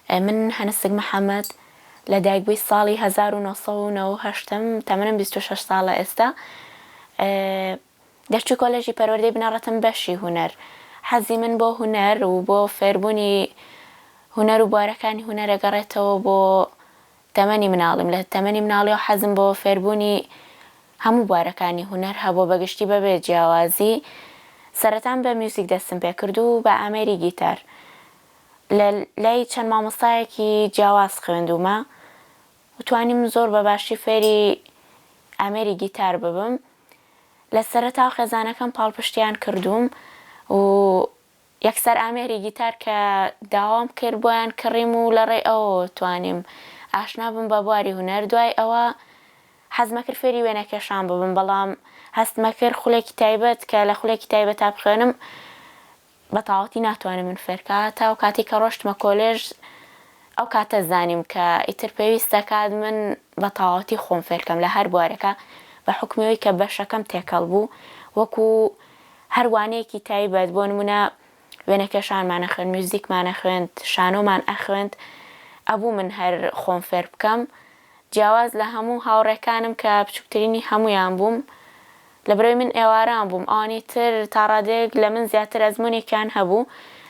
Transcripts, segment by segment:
من هەنسک محەممەد لە دایکبووی ساڵی 1970 تەمەنم 26 ساڵە ئێستا دەرچوو کۆلێژی پەروەردەی بنەڕەتم بەشی هونەر. حەزی من بۆ هونەر و بۆ فێربوونی هونەر و بوارەکانی هونەرە گەڕێتەوە بۆ تەمەنی مناڵیم. لە تەمەنی مناڵیەوە حەزم بۆ فێربوونی هەموو بوارەکانی هونەر هەبوو بەگشتی بەبێ جیاوازی. سەرەتان بە میوزیک دەستم پێ کرد و بە ئامێری گیتار. لە لای چەند مامۆستایەکی جیاواز خوێندومە و توانیم زۆر بە باشی فێری ئامێری گیتار ببم. لە سەرەتا خێزانەکەم پاڵپشتیان کردووم و یەکسەر ئامێری گیتار کە داوام کرد بۆیان کڕیم و لەڕێی ئەوە توانیم ئاشنا بم بە بواری هونەر. دوای ئەوە حەزمە کرد فێری وێنەکێشان ببم، بەڵام هەستمە کرد خولێکی تایبەت کە لە خولێکی تایبەت تا بخوێنم بە تاواتی ناتوانم من فێرکە. تا و کاتی کە ڕۆشتمە کۆلێژ ئەو کاتە زانیم کە ئیتر پێویستە کات من بە تاواتی خۆم فێرکەم لە هەر بوارەکە بە حکمیەوەی کە بەشەکەم تێکەڵ بوو، وەکو هەروانەیەکی تایبەت. بۆ نمونە وێنەکێشانمانە خوێند، میوزیکمانە خوێند، شانۆمان ئەخوێند، ئەبوو من هەر خۆم فێر بکەم جیاواز لە هەموو هاوڕێکانم کە بچووکترینی هەمویان بووم. لە بەرەوەی من ئێواران بووم، ئەوانی تر تا ڕادێک لە من زیاتر ئەزموونێکیان هەبوو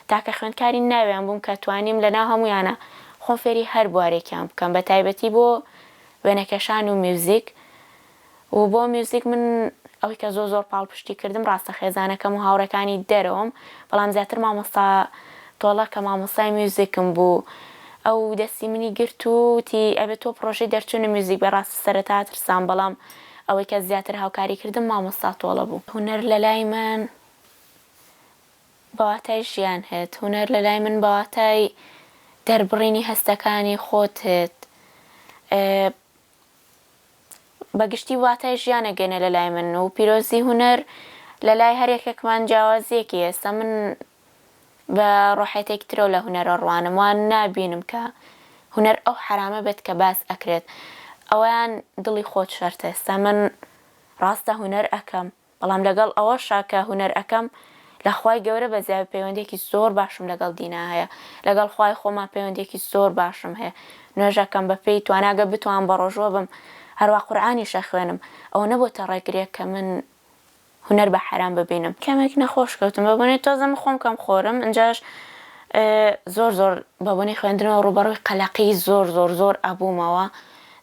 تاکە خوێندکاری ناویان بووم کە توانیم لەناو هەمویانە خۆم فێری هەر بوارێکیان بکەم، بە تایبەتی بۆ وێنەکێشان و میوزیک. و بۆ میوزیک من ئەوەی کە زۆر پاڵپشتی کردم ڕاستە خێزانەکەم و هاوڕێکانی دەرەوەم، بەڵام زیاتر مامۆستا تۆڵە کە مامۆستای میوزیکم بوو ئەو دەستی منی گرت و تی ئەبێت تۆ پرۆژەی دەرچوونە میوزیک. بەڕاستی سەرەتا ترسام، بەڵام ئەوەی کە زیاتر هاوکاری کردم مامۆستا تۆڵە بوو. هونەر لە لای من بەواتای ژیان هێت، هونەر لە لای من بەواتای دەربڕینی هەستەکانی خۆت هێت، بەگشتی واتای ژیانەگەنە لە لای من. و پیرۆزی هونەر لە لای هەرێکێکمان جیاوازیەکی ئێستا من بە ڕۆحەتێکی ترەوە لە هونەرە ڕوانم، وان نابینم کە هونەر ئەو حرامە بێت کە باس ئەکرێت، ئەویان دڵی خۆت شەرتە. ئێستا من ڕاستە هونەر ئەەکەم، بەڵام لەگەڵ ئەوەشا کە هونەر ئەەکەم لە خوای گەورە بەزیاد پەیوەندێکی زۆر باشم لەگەڵ دینا هەیە، لەگەڵ خوای خۆمان پەیوەندێکی زۆر باشم هەیە. نوێژەکەم بە پێی تواناگە بتوان بە ڕۆژوە بم، هەروە قورئانیشە خوێنم. ئەوە نەبووتە ڕێگرێک کە من هونەر بە حرام ببینم. کەمێک نەخۆش کەوتم بەبوونی تۆزە من خۆم کەم خۆرم، ئەنجاش زۆر بەبوونی خوێندنەوە ڕوبەڕووی قەلەقی زۆر ئەبوومەوە.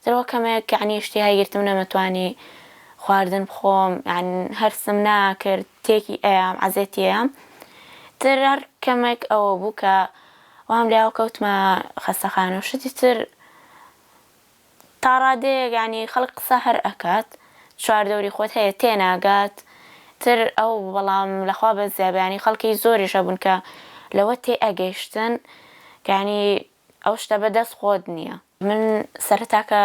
دەرەوە کەمێک یعنی شتیهای گرتم نەمەتوانی خواردن بخۆم، یعنی هەرسم ناکرد، تێکی ئەیام عەزێتی ئەیام. تر هەر کەمێک ئەوە بوو کە وام لێاو کەوتمە خەستەخانە و شتی تر تا ڕادەیەک یعنی خەڵک قسە هەر ئەکات، چواردەوری خۆت هەیە تێناگات تر ئەو، بەڵام لەخوا بەزیاد ینی خەڵکی زۆریشە بوون کە لەوە تێ ئەگەیشتن کە ینی ئەو شتە بەدەست خۆت نییە. من سەرەتا کە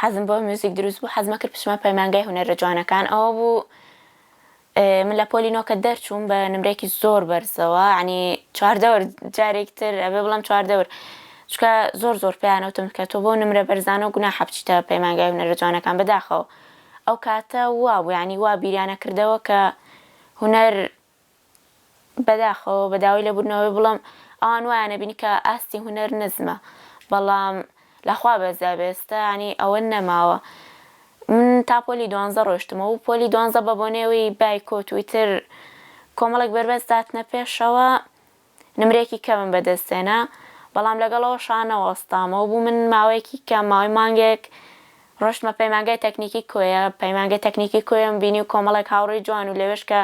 حەزم بۆ میوزیک دروست بوو حەزمە کرد بچمە پەیمانگای هونەرە جوانەکان. ئەوە بوو من لە پۆلی نۆکە دەرچووم بە نمرێکی زۆر بەرزەوە، ینی 4 دەور جارێکی تر ئەبێ بڵام 4 دەور، چونکە زۆر پێیانەوتم کە تۆ بۆ نمرە بەرزانە و گوناحە بچیتە پەیمانگای هونەرە جوانەکان بەداخەوە. ئەو کاتە وا بوو، ینی وا بیریانە کردەوە کە هونەر بەداخەوە بەداوای لەبوونەوەی بڵم ئەوان وایانە بینی کە ئاستی هونەر نزمە، بەڵام لەخوا بەزیاد ئێستا ینی ئەوە نەماوە. من تا پۆلی 12 ڕۆیشتمەوە و پۆلی 12 بە بۆنێوەی بایکۆت و ئیتر کۆمەڵێک بەربەست داتنە پێشەوە نمرێکی کەمم بەدەستێنا، بەڵام لەگەڵەوە شانەوەستامەوە بوو. من ماوەیەکی کەم ماوەی مانگێک ڕۆشتمە پەیمانگای تەکنیکی کۆیە. پەیمانگای تەکنیکی کۆیم بینی و کۆمەڵێک هاوڕێی جوان و لەوێش کە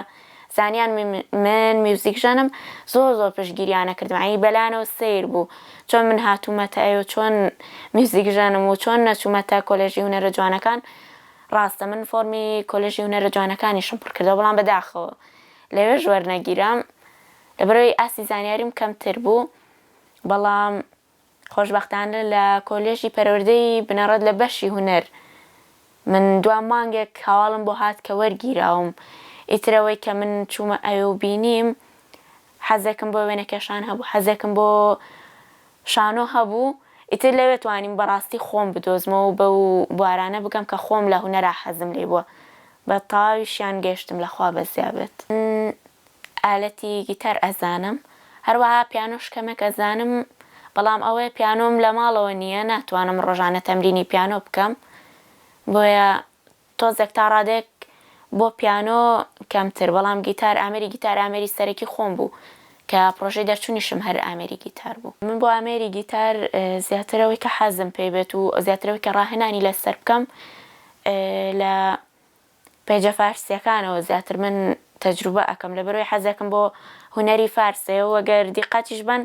زانیان من میوزیک ژەنم زۆر پشتگیریانە کردم، ینی بەلانەوە سیر بوو چۆن من هاتوومەتە ئەوێ، چۆن میوزیک ژەنم و چۆن نەچوومەتە کۆلێژی هونەرە جوانەکان. ڕاستە من فۆرمی کۆلێژی هونەرە جوانەکانیشم پڕ کردەوە، بەڵام بەداخەوە لەوێش وەرنەگیرام لەبەرەوەی ئاستی زانیاریم کەمتر بوو. بەڵام خۆشبەختانە لە کۆلێژی پەروەردەی بنەڕەت لە بەشی هونەر من دوام مانگێک هەواڵم بۆ هات کە وەرگیراوم. ئیترەوەی کە من چوومە ئەوێ و بینیم حەزێکم بۆ وێنەکێشان هەبوو، حەزێکم بۆ شانۆ هەبوو، ئیتر لەوێ توانیم بەڕاستی خۆم بدۆزمەوە و بەو بوارانە بگەم کە خۆم لە هونەرا حەزم لێ بووە. بە تاویشیان گەشتم لەخوا بەزیابێت. ئالەتی گیتار ئەزانم، هەروەها پیانۆش کەمێک ئەزانم، بەڵام ئەوەی پیانۆم لە ماڵەوە نییە، ناتوانم ڕۆژانە تەمرینی پیانۆ بکەم، بۆیە تۆزێک تا ڕادێک بۆ پیانۆ کەمتر. بەڵام ئامێری گیتار ئامێری سەرەکی خۆم بوو کە پرۆژەی دەرچوونیشم هەر ئامێری گیتار بوو. من بۆ ئامێری گیتار زیاترەوەی کە حەزم پێی بێت و زیاترەوەی کە ڕاهێنانی لەسەر بکەم لە پێیجە فارسیەکانەوە زیاتر من تەجروبە ئەەکەم، لەبەرەوەی حەزەکەم بۆ هونەری فارسێ و ئەگەر دیقەتیش بن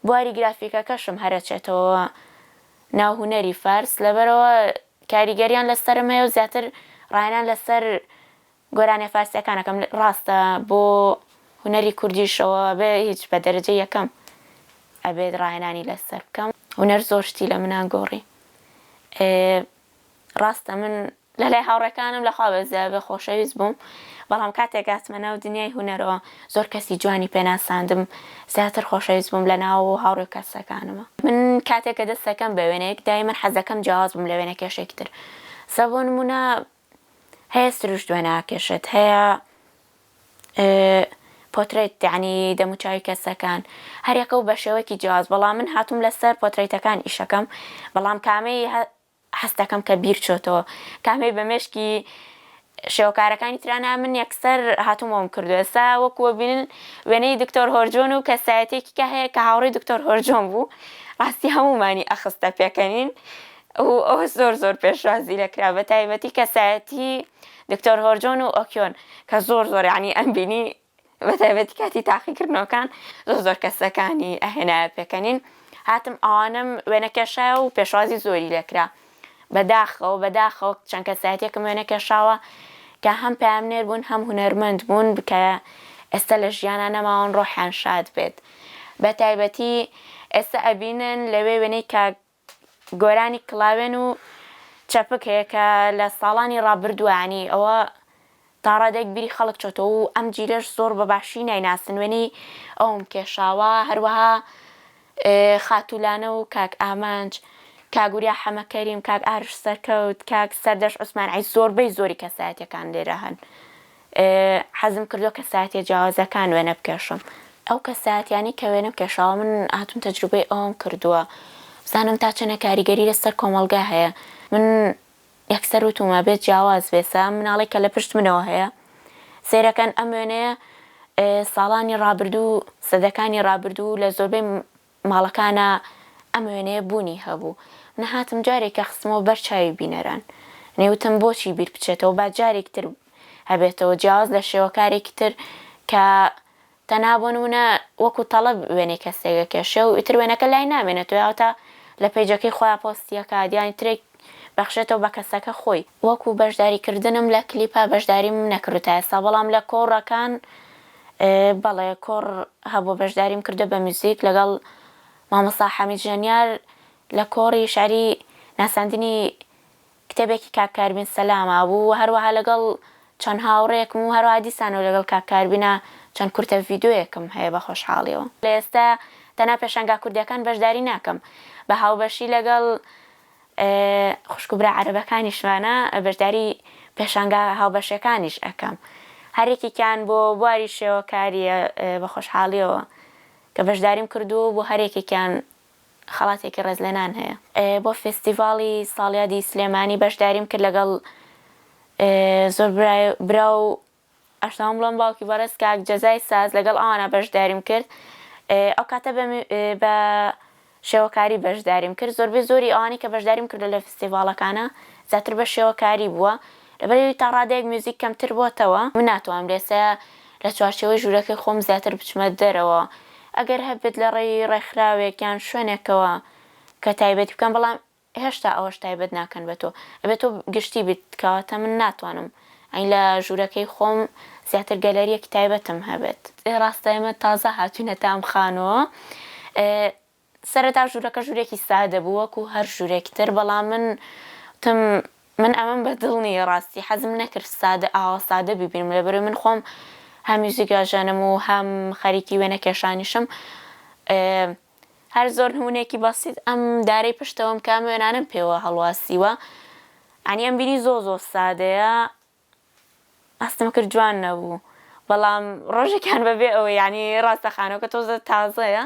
بواری گرافیکەکەشم هەرەچێتەوە ناو هونەری فارس، لەبەرەوە کاریگەریان لەسەرم هەیە و زیاتر ڕاهێنان لەسەر گۆرانیە فارسیەکانەکەم. ڕاستە بۆ هونەری کوردیشەوە بێ هیچ بە دەرەجەی یەکەم ئەبێت ڕاهێنانی لەسەر بکەم. هونەر زۆر شتی لە منان گۆڕی. ڕاستە من لە لای هاوڕێکانم لەخوا بەزیاد بە خۆشەویست بووم، بەڵام کاتێک هاتمە ناو دنیای هونەرەوە زۆر کەسی جوانی پێناساندم، زیاتر خۆشەویست بووم لە ناو هاوڕێ کەسەکانمە. من کاتێک کە دەستەکەم بە وێنەیەک دایمەن حەزەکەم جیاواز بووم لە وێنە کێشێکتر. بۆ نمونە هەیە سروش دوێ ناکێشێت، هەیە پۆترێت یعنی دەموچاوی کەسەکان هەرێکە و بە شێوەیەکی جیاواز، بەڵام من هاتووم لەسەر پۆترێتەکان ئیشەکەم، بەڵام کامەی هەستەکەم کە بیر چۆتەوە، کامەی بە مێشکی شێوەکارەکانی ترانە من یەکسەر هاتوومەوەم کردو. ئێستا وەکووە بینن وێنەی دکتۆر هۆرجۆن و کەسایەتێکی کە هەیە کە هاوڕێی دکتۆر هۆرجۆن بوو، ڕاستی هەمومانی ئەخستە پێکەنین و ئەوە زۆر زۆر پێشوازی لەکرا، بە تایبەتی کەسایەتی دکتۆر هۆرجۆن و ئۆکیۆن کە زۆر زۆر یعنی ئەمبینی بە تایبەتی کاتی تاقیکردنەوەکان زۆر کەسەکانی ئەهێنایە پێکەنین. هاتم ئەوانم وێنە کێشایە و پێشوازی زۆری لەکرا بەداخەوە چەند کەسایەتێکم وێنە کێشاوە کە هەم پامنێر بوون هەم هونەرمەند بوون کە ئێستا لە ژیانان نەماوەن ڕۆحیان شاد بێت. بە تایبەتی ئێستا ئەبینن لەوێ وێنەی کە گۆرانی کڵاوێن و چەپک هەیە کە لە ساڵانی ڕابردووە، ینی ئەوە تا ڕادێک بیری خەڵک چۆتەوە و ئەم جیرەش زۆر بەباشی نایناسن وێنەی ئەوم کێشاوە. هەروەها خاتولانە و کاک ئامانج، کاگوریا حەمەکەریم، کاک ئارش سەرکەوت، کاک سەردەش عوسمان، زۆربەی زۆری کەسایەتەکان لێرە هەن. حەزم کردو کەسایەتە جیاوازەکان وێنە بکێشم. ئەو کەسایەتیانی کە وێنە بکێشاوە من هاتووم تەجروبەی ئەوم کردووە، بزانم تا چەنە کاریگەری لەسەر کۆمەڵگا هەیە. من یەکسەر وتومە بێت جیاواز بێسە مناڵی کە لە پشت منەوە هەیە سیرەکەن ئەم وێنەیە ساڵانی ڕابردوو سەدەکانی ڕابردوو لە زۆربەی ماڵەکانە ئەم وێنەیە بوونی هەبوو. من هاتم جارێکە خستمەوە بەر چاوی بینەران، نێوتم بۆچی بیر بچێتەوە با جارێکتر هەبێتەوە جیاواز لە شێوەکارێکی تر کە تەنها بۆ نمونە وەکو تەڵەب وێنەی کەسێکە کێشێ و ئیتر وێنەکە لای نامێنێتەوە یاوەتە لە پێیجەکەی خۆیان پۆستیەکە دیانی ترێک بەخشێتەوە بە کەسەکە خۆی. وەکو بەشداریکردنم لە کلیپا بەشداریم نەکردوتە ئێستا، بەڵام لە کۆڕەکان بەڵێ کۆڕ هەبوو بەشداریم کردو بە موزیک لەگەڵ مامۆستا حەمید ژەنیار لە کۆڕی شاری ناساندنی کتێبێکی کاک کاربین سەلامە بوو، هەروەها لەگەڵ چەند هاوڕێکم و هەروەها دیسانەوە لەگەڵ کاک کاربینە چەند کورتە ڤیدیۆیەکم هەیە بە خۆشحاڵیەوە. لە ئێستا تەنها پێشەنگا کوردیەکان بەشداری ناکەم، بە هاوبەشی لەگەڵ خوشکوبرا عەرەبەکانیشمانە بەشداری پێشەنگا هاوبەشەکانیش ئەەکەم. هەرێکێکیان بۆ بواری شێوەکاریە بە خۆشحاڵیەوە کە بەشداریم کردو بۆ هەرێکێکیان خەڵاتێکی ڕێزلێنان هەیە. بۆ فێستیڤاڵی ساڵیادی سلێمانی بەشداریم کرد لەگەڵ زۆر برا و ئەشتام بڵۆم باوکی بەڕێز کاک جەزای ساز لەگەڵ ئەوانە بەشداریم کرد. ئەو کاتە بە شێوەکاری بەشداریم کرد. زۆربەی زۆری ئەوانی کە بەشداریم کردو لە فستیڤاڵەکانە زیاتر بە شێوەکاری بووە، لەبەرەوەی تا ڕادەیەک میوزیک کەمتر بۆتەوە من ناتوانم لێسە لە چوارچێوەی ژوورەکەی خۆم زیاتر بچمە دەرەوە. ئەگەر هەبێت لە ڕێی ڕێکخراوێکیان شوێنێکەوە کە تایبەتی بکەم، بەڵام هێشتا ئەوەش تایبەت ناکەن بە تۆ، ئەبێت تۆ گشتی بیت کەواتە من ناتوانم ئەین لە ژوورەکەی خۆم زیاتر گەلەریەکی تایبەتم هەبێت. ڕاستە ئێمە تازە هاتوونەتە ئەم خانەوە، سەرەتا ژوورەکە ژوورێکی سادە بوو وەکو هەر ژوورێکی تر، بەڵام من ئەمەم بەدڵ نییە ڕاستی حەزم نەکرد سادە ئاوا سادە ببینم، لەبەرەوەی من خۆم هەم میوزیک ئاژەنم و هەم خەریکی وێنە کێشانیشم. هەر زۆر نمونەیەکی بەسیط ئەم دارەی پشتەوەم کام وێنانم پێوە هەڵواسیوە، ئەنی ئەم بینی زۆر سادەیە، ئەستەمە کرد جوان نەبوو، بەڵام ڕۆژێکیان بەبێ ئەوە یعنی ڕاستەخانەوە کە تۆزە تازەیە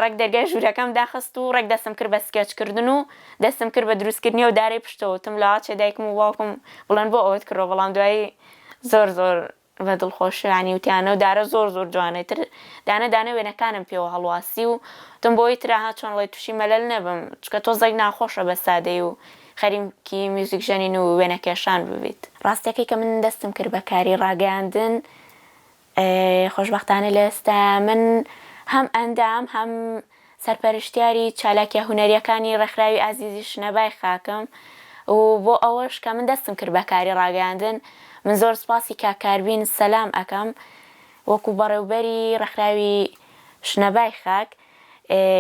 ڕێک دەرگای ژوورەکەم داخست و ڕێک دەستم کرد بە سکێچکردن و دەستم کرد بە دروستکردنی و دارەی پشتەوتم لە چێ دایکم و باوکم بڵێن بۆ ئەوەت کردەوە، بەڵام دوایی زۆر بە دڵخۆشیانی وتیانە و دارە زۆر جوانێتر دانە وێنەکانم پێوە هەڵواسی و دم بۆی ترها چۆنڵێ تووشی مەلەل نەبم، چکە تۆزێک ناخۆشە بە سادەی و خەریکی میوزیک ژەنین و وێنەکێشان ببیت. ڕاستیەکەی کە من دەستم کرد بە کاری ڕاگەیاندن، خۆشبەختانە لە ئێستا من هەم ئەندام هەم سەرپەرشتیاری چالاکیە هونەریەکانی ڕێکخراوی ئازیزی شنەبای خاکم و بۆ ئەوەش کە من دەستم کرد بە کاری ڕاگەیاندن من زۆر سپاسی کاکاربین سەلام ئەکەم وەکو بەڕێوەبەری ڕێکخراوی شنەبای خاک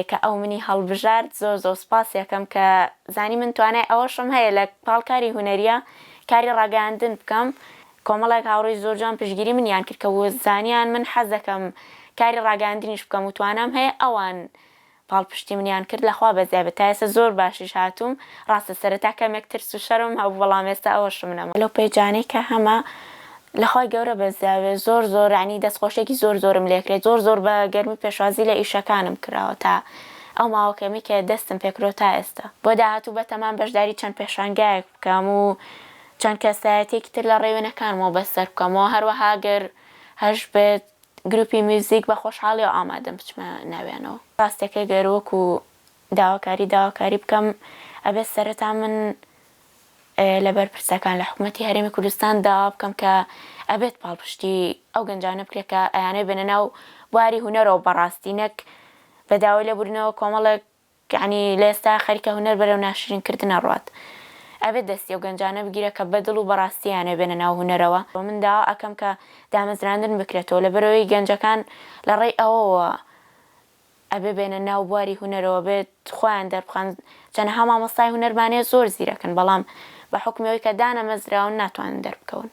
کە ئەو منی هەڵبژارد زۆر سپاسی ئەەکەم کە زانی من توانای ئەوەشم هەیە لە پاڵکاری هونەریە کاری ڕاگەیاندن بکەم. کۆمەڵێک هاوڕێی زۆر جوان پشتگیری منیان کرد کە زانیان من حەز دەکەم کاری ڕاگەیاندنیش بکەم و توانام هەیە ئەوان پاڵپشتی منیان کرد لەخوا بەزیابێت تا ئێستا زۆر باشیش هاتووم. ڕاستە سەرەتا کەمێک ترس و شەرم هەبوو بەڵام ئێستا ئەوەش منەمە لەو پێیجانەی کە هەمە لەخوای گەورە بەزیاوێت زۆر ینی دەستخۆشێکی زۆرم لێکرێت زۆر بە گەرمی پێشوازی لە ئیشەکانم کراوە تا ئەو ماوەکەمی کە دەستم پێکرۆ تا ئێستا بۆ داهاتوو بەتەمان بەشداری چەند پێشانگایەک بکەم و چەند کەسایەتێکی تر لە ڕێوێنەکانمەوە بەسەر بکەمەوە هەروەها گەر هەش بێت گروپی میوزیک بە خۆشحاڵی و ئامادەم بچمە ناوێنەوە. ڕاستەکەی گەرۆکو داواکاری بکەم ئەبێت سەرەتا من لەبەر پرسەکان لە حکوومەتی هەرێمی کوردستان داوا بکەم کە ئەبێت پاڵپشتی ئەو گەنجانە بکرێت کە ئەیانەی بنە ناو بواری هونەرەوە بەڕاستی نەک بەداوای لەبوورنەوە کۆمەڵێک ینی لە ئێستا خەریکە هونەر بەرەو ناشرینکردنە ڕوات ئەبێت دەستی ئەو گەنجانە بگیرە کە بەدڵ و بەڕاستییانە بێنە ناو هونەرەوە. من داوا ئەەکەم کە دامەزراندن بکرێتەوە لەبەرەوەی گەنجەکان لە ڕێی ئەوەوە ئەبێ بێنە ناو بواری هونەرەوە بێت خۆیان دەربخەن چەنەها مامۆستای هونەرمانەیە زۆر زیرەکەن بەڵام بە حکمەوەی کە دانەمەزراون ناتوانن دەربکەون.